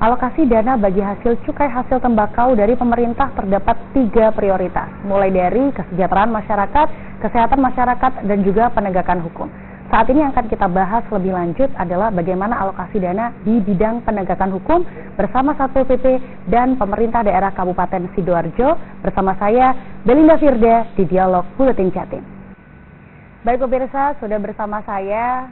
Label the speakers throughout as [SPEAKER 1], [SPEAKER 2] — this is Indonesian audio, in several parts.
[SPEAKER 1] alokasi dana bagi hasil cukai hasil tembakau dari pemerintah terdapat 3 prioritas, mulai dari kesejahteraan masyarakat, kesehatan masyarakat, dan juga penegakan hukum. Saat ini yang akan kita bahas lebih lanjut adalah bagaimana alokasi dana di bidang penegakan hukum bersama Satpol PP dan pemerintah daerah Kabupaten Sidoarjo bersama saya, Belinda Firda, di Dialog Buletin Jatim. Baik pemirsa, sudah bersama saya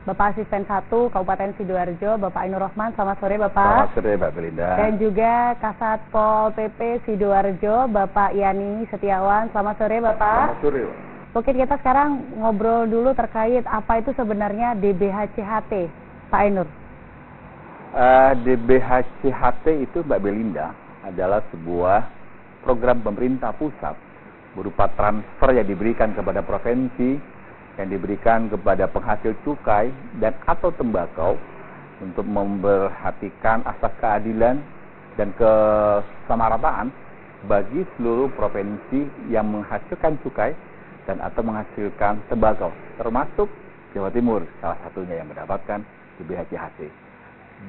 [SPEAKER 1] Bapak Asisten 1 Kabupaten Sidoarjo, Bapak Ainur Rohman. Selamat sore Bapak.
[SPEAKER 2] Selamat sore Mbak Belinda.
[SPEAKER 1] Dan juga Kasatpol PP Sidoarjo, Bapak Yani Setiawan. Selamat sore Bapak.
[SPEAKER 2] Selamat sore.
[SPEAKER 1] Oke, kita sekarang ngobrol dulu terkait apa itu sebenarnya DBHCHT, Pak Ainur.
[SPEAKER 2] DBHCHT itu Mbak Belinda adalah sebuah program pemerintah pusat berupa transfer yang diberikan kepada provinsi, yang diberikan kepada penghasil cukai dan atau tembakau untuk memperhatikan asas keadilan dan kesamarataan bagi seluruh provinsi yang menghasilkan cukai dan atau menghasilkan tembakau, termasuk Jawa Timur salah satunya yang mendapatkan DBHCHT.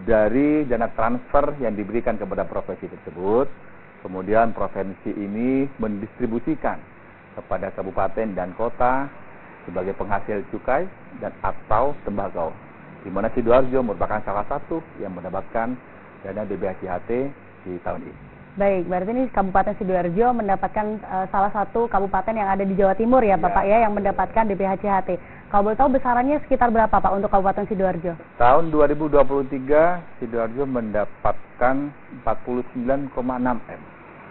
[SPEAKER 2] Dari dana transfer yang diberikan kepada provinsi tersebut, kemudian provinsi ini mendistribusikan kepada kabupaten dan kota sebagai penghasil cukai dan atau tembakau, di mana Sidoarjo merupakan salah satu yang mendapatkan dana DBHCHT di tahun ini.
[SPEAKER 1] Baik, berarti ini Kabupaten Sidoarjo mendapatkan salah satu kabupaten yang ada di Jawa Timur ya Bapak ya, yang mendapatkan DBHCHT. Kalau boleh tahu besarannya sekitar berapa Pak untuk Kabupaten Sidoarjo?
[SPEAKER 2] Tahun 2023 Sidoarjo mendapatkan 49,6 M.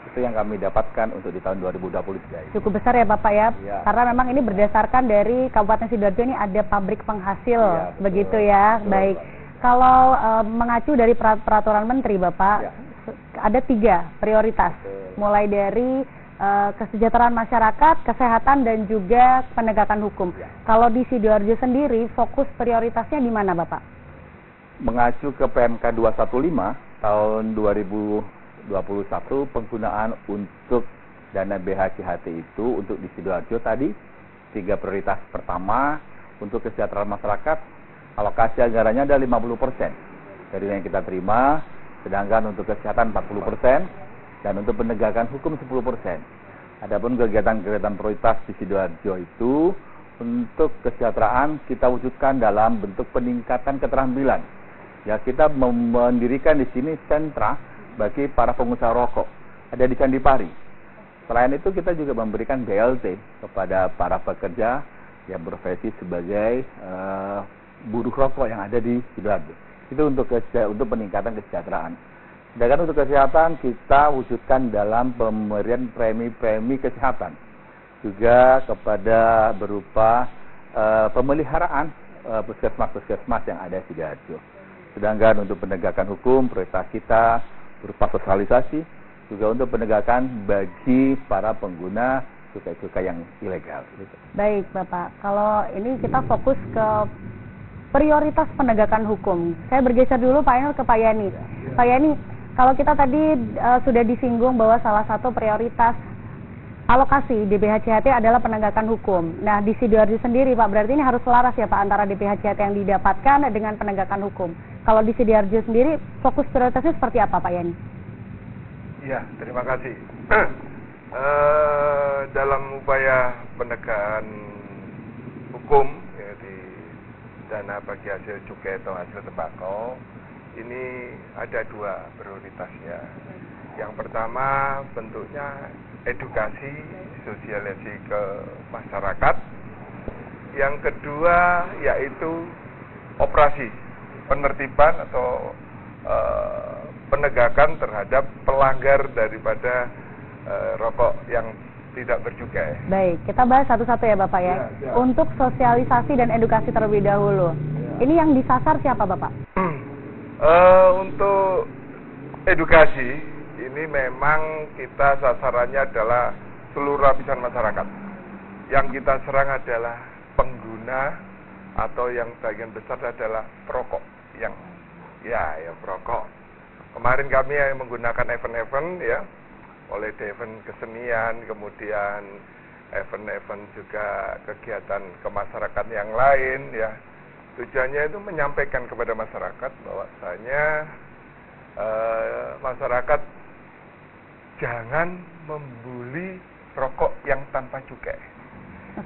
[SPEAKER 2] Itu yang kami dapatkan untuk di tahun 2023.
[SPEAKER 1] Cukup besar ya Bapak ya, karena memang ini berdasarkan dari Kabupaten Sidoarjo ini ada pabrik penghasil, begitu ya. Betul, baik, kalau mengacu dari peraturan Menteri Bapak, ada 3 prioritas, mulai dari kesejahteraan masyarakat, kesehatan, dan juga penegakan hukum. Kalau di Sidoarjo sendiri, fokus prioritasnya di mana Bapak?
[SPEAKER 2] Mengacu ke PMK 215 tahun 2021, penggunaan untuk dana BHCHT itu untuk di Sidoarjo tadi 3 prioritas. Pertama, untuk kesejahteraan masyarakat, alokasi anggarannya ada 50% dari yang kita terima, sedangkan untuk kesehatan 40% dan untuk penegakan hukum 10%. Adapun kegiatan-kegiatan prioritas di Sidoarjo itu untuk kesejahteraan kita wujudkan dalam bentuk peningkatan keterampilan. Ya, kita mendirikan di sini sentra bagi para pengusaha rokok, ada di Candipari. Selain itu kita juga memberikan BLT kepada para pekerja yang berprofesi sebagai buruh rokok yang ada di Sidoarjo. Itu untuk peningkatan kesejahteraan. Sedangkan untuk kesehatan kita wujudkan dalam pemberian premi-premi kesehatan, juga kepada berupa pemeliharaan puskesmas-puskesmas yang ada di Sidoarjo. Sedangkan untuk penegakan hukum prioritas kita berupa sosialisasi, juga untuk penegakan bagi para pengguna cukai-cukai yang ilegal.
[SPEAKER 1] Baik Bapak, kalau ini kita fokus ke prioritas penegakan hukum. Saya bergeser dulu Pak Ainur ke Pak Yani. Pak Yani, kalau kita tadi sudah disinggung bahwa salah satu prioritas alokasi DBHCHT adalah penegakan hukum. Nah di Sidoarjo sendiri Pak, berarti ini harus selaras ya Pak antara DBHCHT yang didapatkan dengan penegakan hukum. Kalau di Sidoarjo sendiri, fokus prioritasnya seperti apa Pak Yani?
[SPEAKER 3] Ya, terima kasih. Dalam upaya penegakan hukum ya, di dana bagi hasil cukai atau hasil tembakau, ini ada 2 prioritasnya. Yang pertama bentuknya edukasi, sosialisasi ke masyarakat. Yang kedua yaitu operasi penertiban atau penegakan terhadap pelanggar daripada rokok yang tidak bercukai.
[SPEAKER 1] Baik, kita bahas satu-satu ya Bapak ya. Untuk sosialisasi dan edukasi terlebih dahulu. Ini yang disasar siapa Bapak?
[SPEAKER 3] Untuk edukasi ini memang kita sasarannya adalah seluruh lapisan masyarakat. Yang kita serang adalah pengguna atau yang bagian besar adalah perokok yang perokok. Kemarin kami yang menggunakan event-event ya, mulai event kesenian, kemudian event-event juga kegiatan kemasyarakatan yang lain ya. Tujuannya itu menyampaikan kepada masyarakat bahwasanya masyarakat jangan membuli rokok yang tanpa cukai.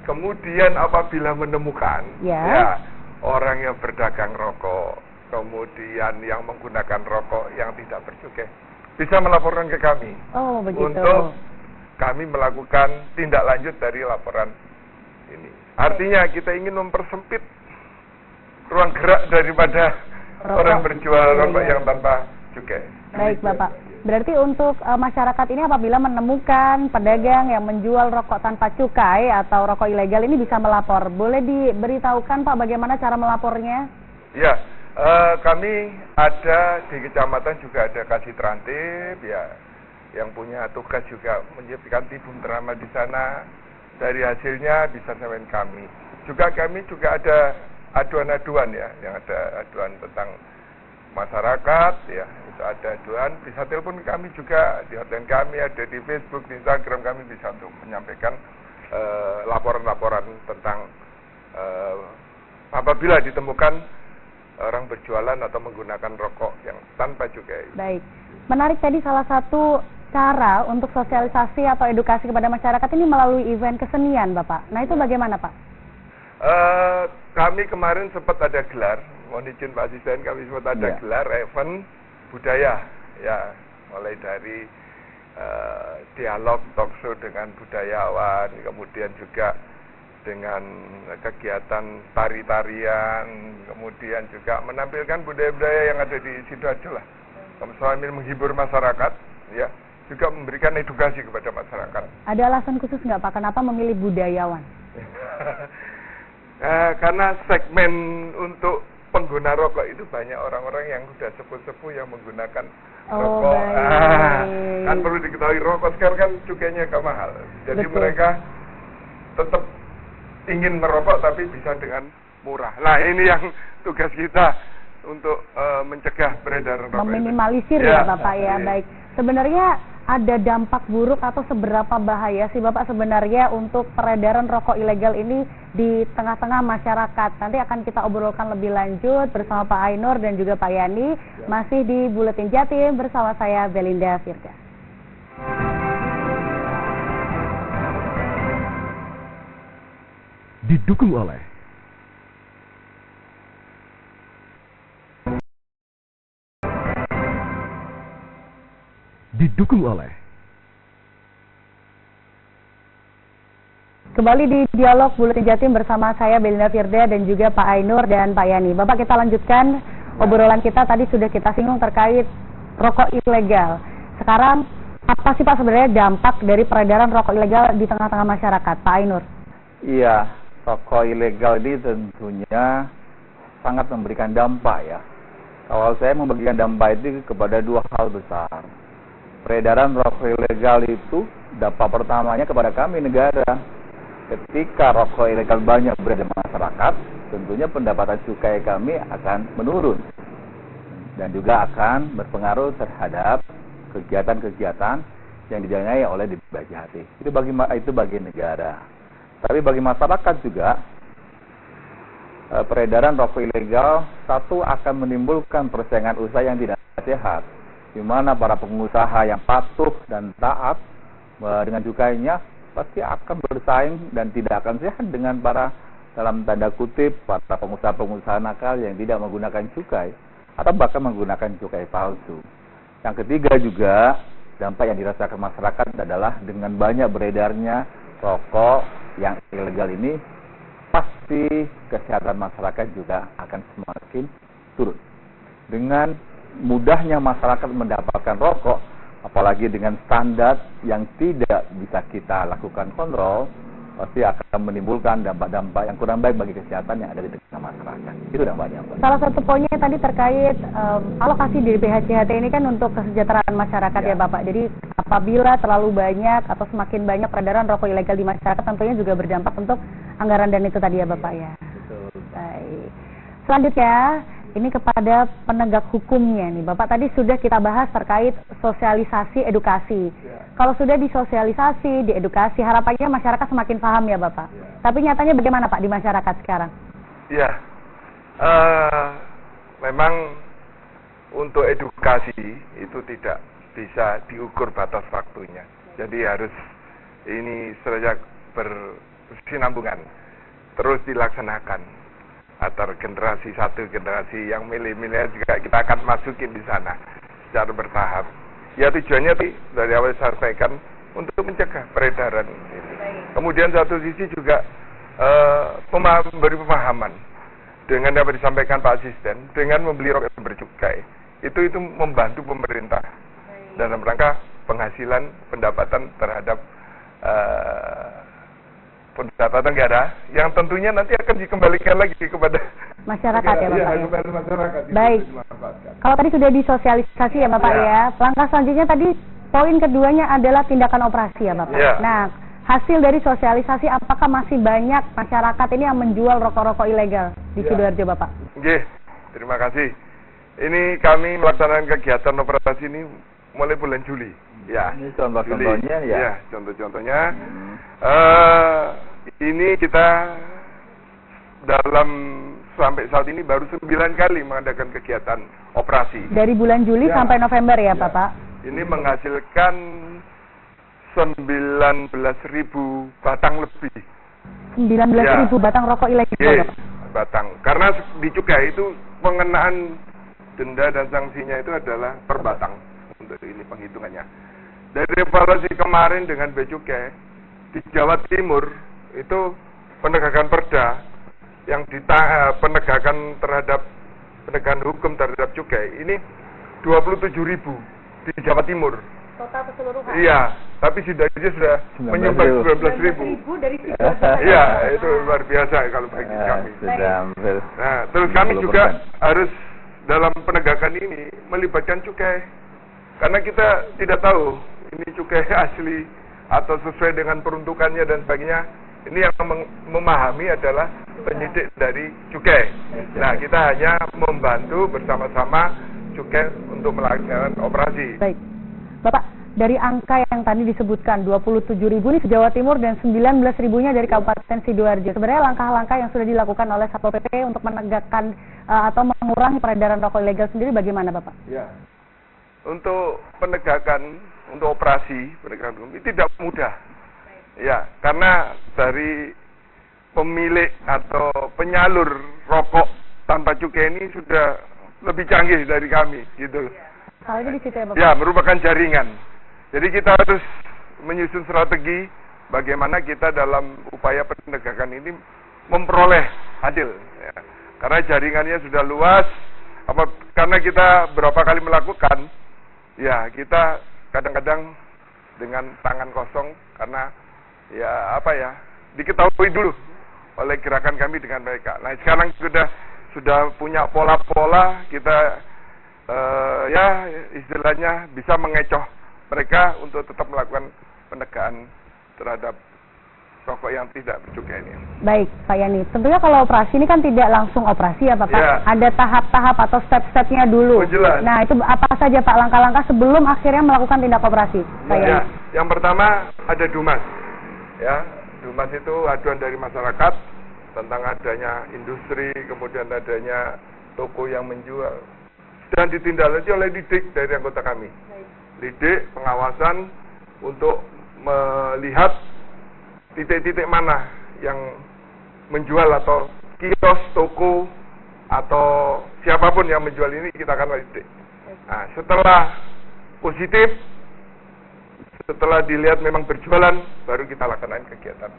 [SPEAKER 3] Kemudian apabila menemukan orang yang berdagang rokok, kemudian yang menggunakan rokok yang tidak bercukai, bisa melaporkan ke kami.
[SPEAKER 1] Oh, begitu.
[SPEAKER 3] Untuk kami melakukan tindak lanjut dari laporan ini. Artinya kita ingin mempersempit ruang gerak daripada orang berjual rokok yang tanpa cukai.
[SPEAKER 1] Baik, Bapak. Berarti untuk masyarakat ini apabila menemukan pedagang yang menjual rokok tanpa cukai atau rokok ilegal ini bisa melapor. Boleh diberitahukan Pak bagaimana cara melapornya?
[SPEAKER 3] Ya, kami ada di kecamatan juga ada kasih terantip ya, yang punya tugas juga menyiapkan tibum drama di sana. Dari hasilnya bisa sampai kami. Juga kami juga ada aduan-aduan ya, yang ada aduan tentang masyarakat ya, itu ada aduan, bisa telepon kami juga di hotline kami, ada di Facebook, di Instagram, kami bisa untuk menyampaikan laporan-laporan tentang apabila ditemukan orang berjualan atau menggunakan rokok yang tanpa cukai.
[SPEAKER 1] Baik, menarik tadi salah satu cara untuk sosialisasi atau edukasi kepada masyarakat ini melalui event kesenian, Bapak. Nah, itu bagaimana, Pak?
[SPEAKER 3] Kami kemarin sempat ada gelar, mohon izin Pak Asisten, kami sempat ada gelar event budaya, ya, mulai dari dialog talk show dengan budayawan, kemudian juga dengan kegiatan tari-tarian, kemudian juga menampilkan budaya-budaya yang ada di Sidoarjo lah, sambil menghibur masyarakat, ya, juga memberikan edukasi kepada masyarakat.
[SPEAKER 1] Ada alasan khusus nggak Pak, kenapa memilih budayawan?
[SPEAKER 3] Karena segmen untuk pengguna rokok itu banyak orang-orang yang sudah sepuh-sepuh yang menggunakan rokok. Kan perlu diketahui rokok sekarang kan cukainya agak mahal. Jadi mereka tetap ingin merokok tapi bisa dengan murah. Nah, ini yang tugas kita untuk mencegah peredaran rokok.
[SPEAKER 1] Meminimalisir ya Bapak ya. Baik. Sebenarnya ada dampak buruk atau seberapa bahaya sih Bapak sebenarnya untuk peredaran rokok ilegal ini di tengah-tengah masyarakat? Nanti akan kita obrolkan lebih lanjut bersama Pak Ainur dan juga Pak Yani, masih di Buletin Jatim bersama saya Belinda Firda.
[SPEAKER 4] Didukung oleh
[SPEAKER 1] Kembali di dialog Buletin Jatim bersama saya Belinda Firda dan juga Pak Ainur dan Pak Yani. Bapak, kita lanjutkan obrolan kita, tadi sudah kita singgung terkait rokok ilegal. Sekarang apa sih Pak sebenarnya dampak dari peredaran rokok ilegal di tengah-tengah masyarakat, Pak Ainur?
[SPEAKER 2] Iya, rokok ilegal ini tentunya sangat memberikan dampak ya. Kalau saya memberikan dampak itu kepada dua hal besar. Peredaran rokok ilegal itu dampak pertamanya kepada kami negara. Ketika rokok ilegal banyak berada di masyarakat, tentunya pendapatan cukai kami akan menurun dan juga akan berpengaruh terhadap kegiatan-kegiatan yang didanai oleh DBHC. Itu bagi negara. Tapi bagi masyarakat juga, peredaran rokok ilegal satu akan menimbulkan persaingan usaha yang tidak sehat, di mana para pengusaha yang patuh dan taat dengan cukainya pasti akan bersaing dan tidak akan sehat dengan para, dalam tanda kutip, para pengusaha-pengusaha nakal yang tidak menggunakan cukai atau bahkan menggunakan cukai palsu. Yang ketiga juga, dampak yang dirasakan masyarakat adalah dengan banyak beredarnya rokok yang ilegal ini, pasti kesehatan masyarakat juga akan semakin turun. Dengan mudahnya masyarakat mendapatkan rokok, apalagi dengan standar yang tidak bisa kita lakukan kontrol, pasti akan menimbulkan dampak-dampak yang kurang baik bagi kesehatan yang ada di tengah masyarakat. Itu dampaknya. Salah
[SPEAKER 1] satu poinnya tadi terkait alokasi dari BHCHT ini kan untuk kesejahteraan masyarakat ya Bapak. Jadi apabila terlalu banyak atau semakin banyak peredaran rokok ilegal di masyarakat, tentunya juga berdampak untuk anggaran dan itu tadi ya Bapak ya.
[SPEAKER 2] Betul.
[SPEAKER 1] Baik. Selanjutnya, ini kepada penegak hukumnya nih. Bapak tadi sudah kita bahas terkait sosialisasi edukasi. Kalau sudah disosialisasi, diedukasi, harapannya masyarakat semakin paham ya Bapak. Tapi nyatanya bagaimana Pak di masyarakat sekarang?
[SPEAKER 3] Ya, memang untuk edukasi itu tidak bisa diukur batas waktunya. Jadi harus ini seraya bersinambungan, terus dilaksanakan. Antar generasi satu, generasi yang milenial juga kita akan masukin di sana secara bertahap. Ya tujuannya dari awal saya sampaikan untuk mencegah peredaran ini. Kemudian satu sisi juga memberi pemahaman dengan apa disampaikan Pak Asisten, dengan membeli rokok yang bercukai. Itu membantu pemerintah dalam rangka penghasilan pendapatan terhadap pendapatan negara yang tentunya nanti akan dikembalikan lagi kepada
[SPEAKER 1] masyarakat ya Bapak ya.
[SPEAKER 3] Kepada masyarakat.
[SPEAKER 1] Baik. Kalau tadi sudah disosialisasi ya Bapak ya. Langkah selanjutnya tadi poin keduanya adalah tindakan operasi ya Bapak.
[SPEAKER 3] Ya.
[SPEAKER 1] Nah, hasil dari sosialisasi apakah masih banyak masyarakat ini yang menjual rokok-rokok ilegal di Sidoarjo Bapak?
[SPEAKER 3] Oke, terima kasih. Ini kami melaksanakan kegiatan operasi ini mulai bulan Juli. Ya.
[SPEAKER 2] Ini contoh-contohnya ya.
[SPEAKER 3] Ya, contoh-contohnya. Ini kita dalam sampai saat ini baru 9 kali mengadakan kegiatan operasi.
[SPEAKER 1] Dari bulan Juli sampai November ya Bapak?
[SPEAKER 3] Ini menghasilkan 19.000 batang lebih.
[SPEAKER 1] 19.000 batang rokok ilegal Bapak?
[SPEAKER 3] Batang. Karena di cukai itu pengenaan denda dan sanksinya itu adalah per batang. Untuk ini penghitungannya. Dari evaluasi kemarin dengan Bea Cukai di Jawa Timur itu penegakan perda yang penegakan terhadap penegakan hukum terhadap cukai ini 27.000 di Jawa Timur.
[SPEAKER 1] Total keseluruhan?
[SPEAKER 3] Iya, tapi Sidoarjo sudah menyumbang 19.000
[SPEAKER 1] dari Sidoarjo.
[SPEAKER 3] Iya, itu luar biasa kalau bagi kami.
[SPEAKER 2] Sudah hampir.
[SPEAKER 3] Nah, terus kami juga harus dalam penegakan ini melibatkan cukai. Karena kita tidak tahu ini cukai asli atau sesuai dengan peruntukannya dan sebagainya. Ini yang memahami adalah penyidik dari cukai. Nah, kita hanya membantu bersama-sama cukai untuk melaksanakan operasi.
[SPEAKER 1] Baik. Bapak, dari angka yang tadi disebutkan 27.000 ini di Jawa Timur dan 19.000-nya dari Kabupaten Sidoarjo. Sebenarnya langkah-langkah yang sudah dilakukan oleh Satpol PP untuk menegakkan atau mengurangi peredaran rokok ilegal sendiri bagaimana Bapak?
[SPEAKER 3] Ya. Untuk penegakan, untuk operasi penegakan hukum itu tidak mudah. Ya, karena dari pemilik atau penyalur rokok tanpa cukai ini sudah lebih canggih dari kami, gitu.
[SPEAKER 1] Kalau ini di situ ya Bapak?
[SPEAKER 3] Ya, merupakan jaringan. Jadi kita harus menyusun strategi bagaimana kita dalam upaya penegakan ini memperoleh hasil. Ya. Karena jaringannya sudah luas, karena kita berapa kali melakukan, ya kita kadang-kadang dengan tangan kosong karena diketahui dulu oleh gerakan kami dengan mereka. Nah sekarang sudah punya pola-pola kita istilahnya bisa mengecoh mereka untuk tetap melakukan penegakan terhadap rokok yang tidak bercukai ini.
[SPEAKER 1] Baik, Pak Yani. Tentunya kalau operasi ini kan tidak langsung operasi ya Bapak.
[SPEAKER 3] Ya.
[SPEAKER 1] Ada tahap-tahap atau step-stepnya dulu.
[SPEAKER 3] Jelas.
[SPEAKER 1] Nah itu apa saja Pak langkah-langkah sebelum akhirnya melakukan tindak operasi? Pak Yani?
[SPEAKER 3] Yang pertama ada DUMAS. Ya, DUMAS itu aduan dari masyarakat tentang adanya industri, kemudian adanya toko yang menjual. Dan ditindaklanjuti oleh lidik dari anggota kami. Lidik pengawasan untuk melihat titik-titik mana yang menjual atau kios, toko, atau siapapun yang menjual ini kita akan lidik. Nah, setelah positif, setelah dilihat memang berjualan, baru kita laksanakan kegiatan.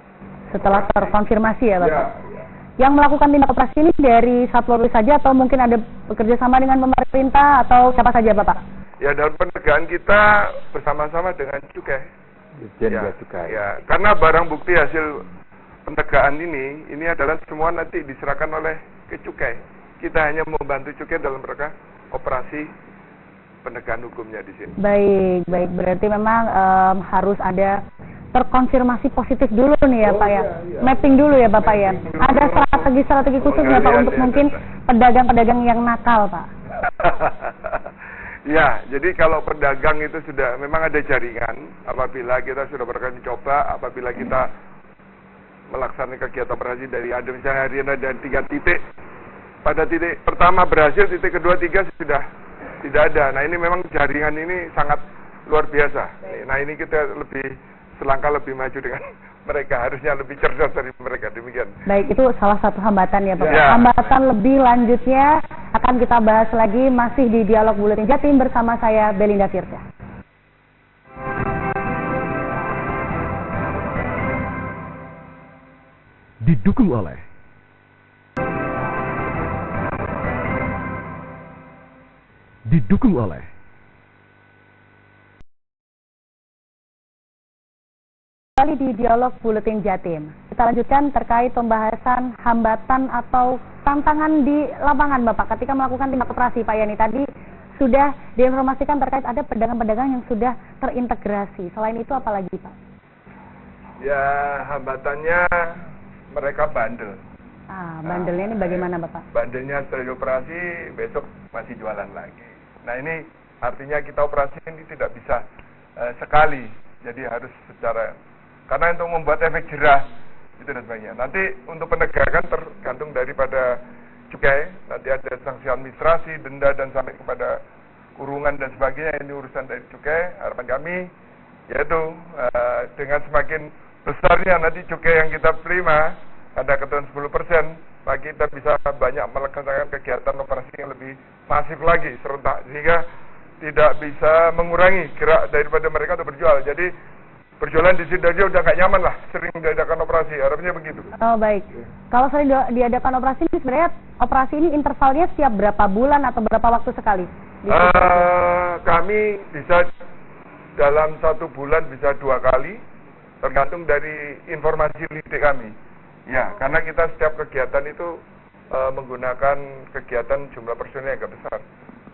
[SPEAKER 1] Setelah terkonfirmasi ya Bapak?
[SPEAKER 3] Ya.
[SPEAKER 1] Yang melakukan tindak operasi ini dari Satpol PP saja atau mungkin ada bekerjasama dengan pemerintah atau siapa saja Bapak?
[SPEAKER 3] Ya, dalam penegakan kita bersama-sama dengan cukai.
[SPEAKER 2] Cukai.
[SPEAKER 3] Ya, karena barang bukti hasil penegakan ini adalah semua nanti diserahkan oleh ke cukai. Kita hanya membantu cukai dalam rangka operasi penegakan hukumnya di sini.
[SPEAKER 1] Baik. Berarti memang harus ada terkonfirmasi positif dulu nih ya Pak ya.
[SPEAKER 3] Iya.
[SPEAKER 1] Mapping dulu ya Bapak ya. Ada strategi untuk
[SPEAKER 3] Iya.
[SPEAKER 1] mungkin pedagang-pedagang yang nakal Pak.
[SPEAKER 3] Ya, jadi kalau pedagang itu sudah memang ada jaringan. Apabila kita sudah berkali coba, apabila kita melaksanakan kegiatan operasi dari ada misalnya hari ini ada 3 titik. Pada titik pertama berhasil, titik kedua, 3 sudah Tidak ada. Nah, ini memang jaringan ini sangat luar biasa. Nah, ini kita selangkah lebih maju dengan mereka, harusnya lebih cerdas dari mereka, demikian.
[SPEAKER 1] Baik, itu salah satu hambatan ya Pak.
[SPEAKER 3] Ya.
[SPEAKER 1] Hambatan lebih lanjutnya akan kita bahas lagi masih di Dialog Buletin Jatim bersama saya Belinda Firza.
[SPEAKER 4] Didukung oleh
[SPEAKER 1] Kembali di Dialog Buletin Jatim. Kita lanjutkan terkait pembahasan hambatan atau tantangan di lapangan Bapak ketika melakukan tindak operasi. Pak Yani tadi sudah diinformasikan terkait ada pedagang-pedagang yang sudah terintegrasi. Selain itu apa lagi Pak?
[SPEAKER 3] Ya, hambatannya mereka bandel.
[SPEAKER 1] Bandelnya ini bagaimana Bapak?
[SPEAKER 3] Bandelnya setelah operasi besok masih jualan lagi. Nah, ini artinya kita operasi ini tidak bisa sekali, jadi harus secara, karena untuk membuat efek jerah itu dan sebagainya. Nanti untuk penegakan tergantung daripada cukai, nanti ada sanksi administrasi, denda dan sampai kepada kurungan dan sebagainya. Ini urusan dari cukai. Harapan kami yaitu dengan semakin besarnya nanti cukai yang kita terima, ada ketentuan 10%, maka kita bisa banyak melaksanakan kegiatan operasi yang lebih masif lagi, serentak, sehingga tidak bisa mengurangi gerak daripada mereka untuk berjual. Jadi berjualan di Sidoarjo udah nggak nyaman lah, sering diadakan operasi, harapnya begitu.
[SPEAKER 1] Oh baik, kalau sering diadakan operasi ini sebenarnya operasi ini intervalnya setiap berapa bulan atau berapa waktu sekali?
[SPEAKER 3] Kami bisa dalam 1 bulan bisa 2 kali, tergantung dari informasi lidik kami. Ya, karena kita setiap kegiatan itu menggunakan kegiatan jumlah personil yang agak besar.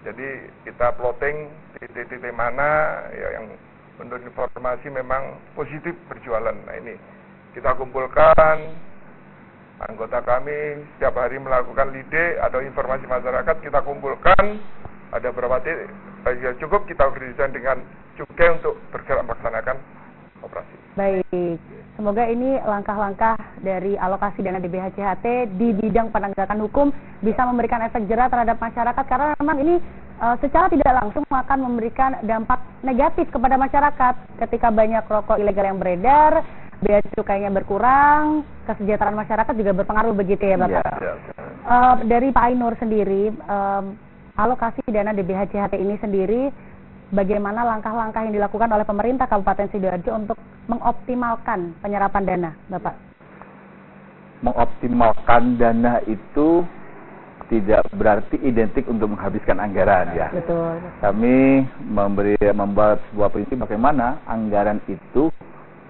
[SPEAKER 3] Jadi kita plotting titik-titik mana ya, yang menurut informasi memang positif berjualan. Nah, ini kita kumpulkan, anggota kami setiap hari melakukan lidik atau informasi masyarakat, kita kumpulkan, ada berapa titik, ya cukup kita berdirikan dengan cukai untuk bergerak melaksanakan operasi.
[SPEAKER 1] Baik, semoga ini langkah-langkah dari alokasi dana DBHCHT di bidang penegakan hukum bisa memberikan efek jerah terhadap masyarakat, karena memang ini secara tidak langsung akan memberikan dampak negatif kepada masyarakat ketika banyak rokok ilegal yang beredar, bea cukainya berkurang, kesejahteraan masyarakat juga berpengaruh begitu ya Bapak?
[SPEAKER 3] Ya.
[SPEAKER 1] Dari Pak Ainur sendiri, alokasi dana DBHCHT ini sendiri, bagaimana langkah-langkah yang dilakukan oleh pemerintah Kabupaten Sidoarjo untuk mengoptimalkan penyerapan dana, Bapak?
[SPEAKER 2] Mengoptimalkan dana itu tidak berarti identik untuk menghabiskan anggaran ya.
[SPEAKER 1] Betul.
[SPEAKER 2] Kami membuat sebuah prinsip bagaimana anggaran itu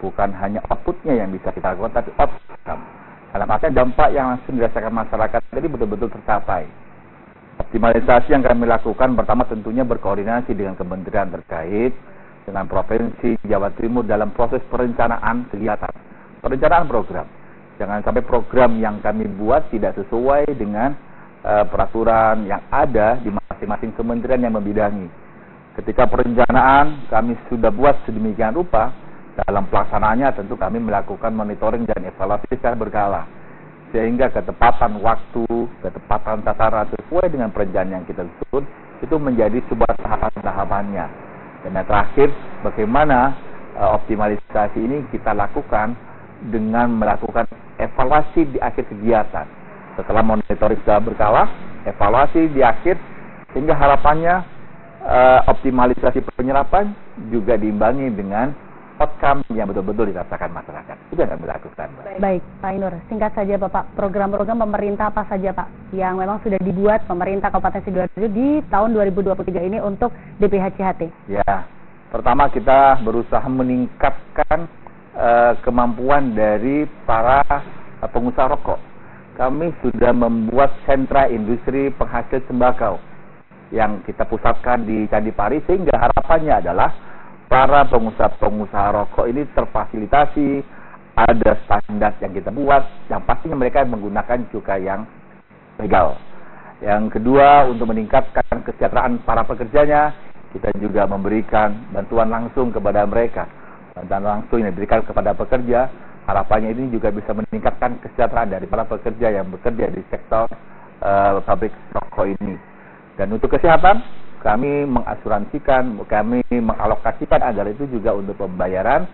[SPEAKER 2] bukan hanya outputnya yang bisa kita lakukan, tapi outcome. Dalam artinya dampak yang langsung dirasakan masyarakat jadi betul-betul tercapai. Optimalisasi yang kami lakukan pertama tentunya berkoordinasi dengan kementerian terkait, dengan Provinsi Jawa Timur dalam proses perencanaan kegiatan, perencanaan program. Jangan sampai program yang kami buat tidak sesuai dengan peraturan yang ada di masing-masing kementerian yang membidangi. Ketika perencanaan kami sudah buat sedemikian rupa, dalam pelaksanaannya tentu kami melakukan monitoring dan evaluasi secara berkala, sehingga ketepatan waktu, ketepatan sasaran sesuai dengan perencanaan yang kita susun itu menjadi sebuah tahapan-tahapannya. Dan yang terakhir, bagaimana optimalisasi ini kita lakukan dengan melakukan evaluasi di akhir kegiatan. Setelah monitoring secara berkala, evaluasi di akhir, sehingga harapannya optimalisasi penyerapan juga diimbangi dengan outcome yang betul-betul dirasakan masyarakat. Itu yang kami lakukan.
[SPEAKER 1] Baik, Pak Ainur, singkat saja Bapak, program-program pemerintah apa saja Pak yang memang sudah dibuat pemerintah Kabupaten Sidoarjo di tahun 2023 ini untuk DBHCHT?
[SPEAKER 2] Ya, pertama kita berusaha meningkatkan kemampuan dari para pengusaha rokok. Kami sudah membuat sentra industri penghasil tembakau yang kita pusatkan di Candi Pari, sehingga harapannya adalah para pengusaha-pengusaha rokok ini terfasilitasi, ada standar yang kita buat, yang pastinya mereka menggunakan cukai yang legal. Yang kedua, untuk meningkatkan kesejahteraan para pekerjanya, kita juga memberikan bantuan langsung kepada mereka. Bantuan langsung yang diberikan kepada pekerja, harapannya ini juga bisa meningkatkan kesejahteraan dari para pekerja yang bekerja di sektor pabrik rokok ini. Dan untuk kesehatan, kami mengasuransikan, kami mengalokasikan agar itu juga untuk pembayaran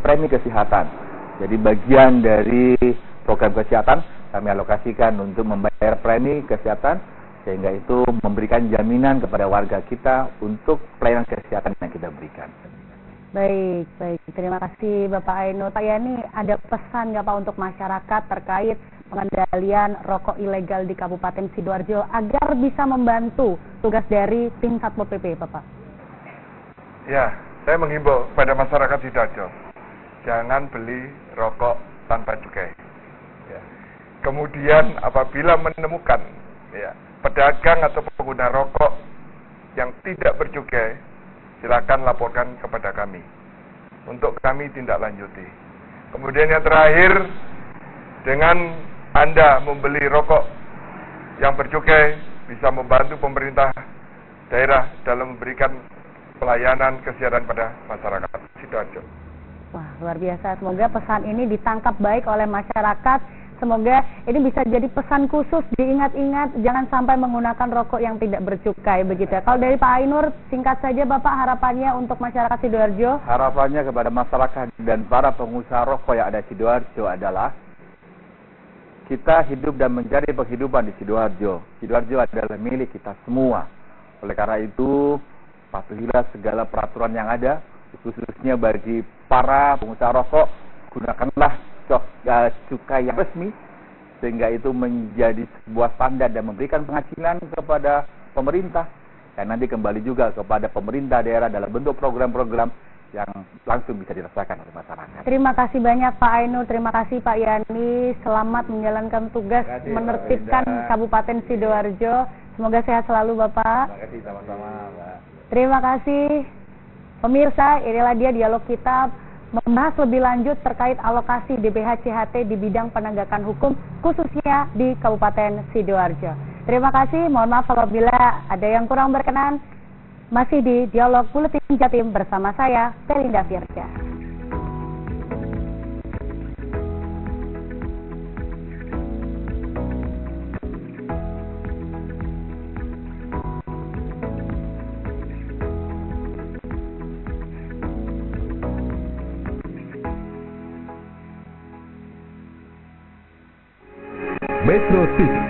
[SPEAKER 2] premi kesehatan. Jadi bagian dari program kesehatan kami alokasikan untuk membayar premi kesehatan, sehingga itu memberikan jaminan kepada warga kita untuk pelayanan kesehatan yang kita berikan.
[SPEAKER 1] Baik. Terima kasih Bapak Ainur. Pak Yani, ada pesan nggak Pak untuk masyarakat terkait pengendalian rokok ilegal di Kabupaten Sidoarjo agar bisa membantu tugas dari tim Satpol PP, Bapak?
[SPEAKER 3] Ya, saya menghimbau pada masyarakat Sidoarjo, jangan beli rokok tanpa cukai. Ya. Kemudian apabila menemukan pedagang atau pengguna rokok yang tidak bercukai, silakan laporkan kepada kami untuk kami tindak lanjuti. Kemudian yang terakhir, dengan Anda membeli rokok yang bercukai bisa membantu pemerintah daerah dalam memberikan pelayanan kesehatan pada masyarakat Sidoarjo.
[SPEAKER 1] Wah, luar biasa. Semoga pesan ini ditangkap baik oleh masyarakat. Semoga ini bisa jadi pesan khusus, diingat-ingat, jangan sampai menggunakan rokok yang tidak bercukai, begitu ya. Kalau dari Pak Ainur, singkat saja Bapak, harapannya untuk masyarakat Sidoarjo?
[SPEAKER 2] Harapannya kepada masyarakat dan para pengusaha rokok yang ada di Sidoarjo adalah kita hidup dan mencari penghidupan di Sidoarjo. Sidoarjo adalah milik kita semua. Oleh karena itu, patuhilah segala peraturan yang ada, khususnya bagi para pengusaha rokok, gunakanlah cukai yang resmi, sehingga itu menjadi sebuah standar dan memberikan penghasilan kepada pemerintah, dan nanti kembali juga kepada pemerintah daerah dalam bentuk program-program yang langsung bisa dirasakan oleh masyarakat.
[SPEAKER 1] Terima kasih banyak Pak Ainur, terima kasih Pak Yani, selamat menjalankan tugas menertibkan Kabupaten Sidoarjo. Semoga sehat selalu Bapak.
[SPEAKER 2] Terima kasih, sama-sama Mbak.
[SPEAKER 1] Terima kasih pemirsa, inilah dia dialog kita membahas lebih lanjut terkait alokasi DBH CHT di bidang penegakan hukum khususnya di Kabupaten Sidoarjo. Terima kasih, mohon maaf apabila ada yang kurang berkenan. Masih di Dialog Buletin Jatim bersama saya, Pelinda Firja.
[SPEAKER 4] Metro TV